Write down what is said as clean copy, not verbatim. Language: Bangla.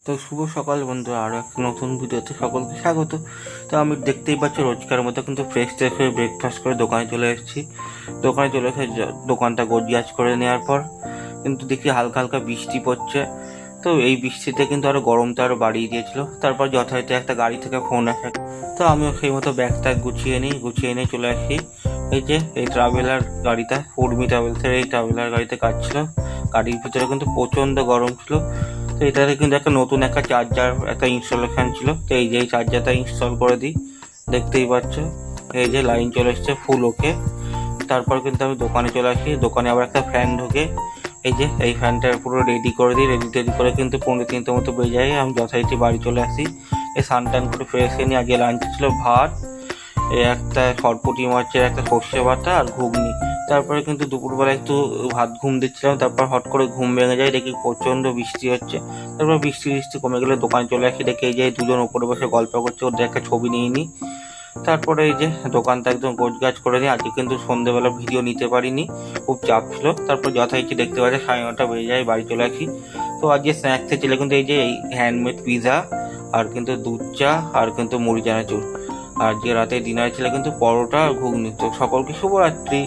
তো শুভ সকাল বন্ধুরা, আরও একটা নতুন ভিডিওতে সকলকে স্বাগত। তো আমি দেখতেই পাচ্ছি রোজকার মতো কিন্তু ফ্রেশ ট্রেশ হয়ে ব্রেকফাস্ট করে দোকানে চলে এসেছি। দোকানে চলে এসে দোকানটা গোছগাছ করে নেওয়ার পর কিন্তু দেখি হালকা হালকা বৃষ্টি পড়ছে। তো এই বৃষ্টিতে কিন্তু আরও গরমটা আরও বাড়িয়ে দিয়েছিল। তারপর যথারীতি একটা গাড়ি থেকে ফোন আসে, তো আমিও সেই মতো ব্যাগটা গুছিয়ে নিয়ে চলে আসি। এই যে এই ট্রাভেলার গাড়িটা, উর্মি ট্রাভেলসের এই ট্রাভেলার গাড়িতে কাজ ছিল। গাড়ির ভিতরে কিন্তু প্রচণ্ড গরম ছিল। তো এটাতে কিন্তু নতুন একটা চার্জার একটা ইনস্টলেশন ছিল। তো এই যে এই চার্জারটা ইনস্টল করে দিই, দেখতেই পাচ্ছ এই যে লাইন চলে এসছে ফুল ওকে। তারপর কিন্তু আমি দোকানে চলে আসি। দোকানে আবার একটা ফ্যান ঢোকে, এই যে এই ফ্যানটা পুরো রেডি করে দিই। রেডি করে কিন্তু 2:45 মতো বেজে যায়। আমি যথারীতি বাড়ি চলে আসি। এই স্নান টান করে ফ্রেশ হয়ে নিয়ে আজকে লাঞ্চে ছিল ভাত, এই একটা সরপুঁটি মাছের একটা সর্ষে বাটা আর ঘুগনি। তারপরে কিন্তু দুপুরবেলা একটু ভাত ঘুম দিচ্ছিলাম, তারপর হট করে ঘুম ভেঙে যায়, দেখি প্রচণ্ড বৃষ্টি হচ্ছে। তারপর বৃষ্টি কমে গেলে দোকানে চলে আসি, দেখি এই যে দুজন উপরে বসে গল্প করছে, ওদের একটা ছবি নিয়ে নিই। তারপরে এই যে দোকানটা একদম গোছগাছ করে নিই। আজকে কিন্তু সন্ধ্যেবেলা ভিডিও নিতে পারিনি, খুব চাপ ছিল। তারপর যথারীতি দেখতে পাচ্ছি 9:30 বেজে যায়, বাড়ি চলে আসি। তো আজকে স্ন্যাক্সে ছিল কিন্তু এই যে এই হ্যান্ডমেড পিৎজা আর কিন্তু দুধ চা আর কিন্তু মুড়ি চানাচুর। আর যে রাতে ডিনার ছিল কিন্তু পরোটা আর ঘুগনি। তো সকলকে শুভরাত্রি।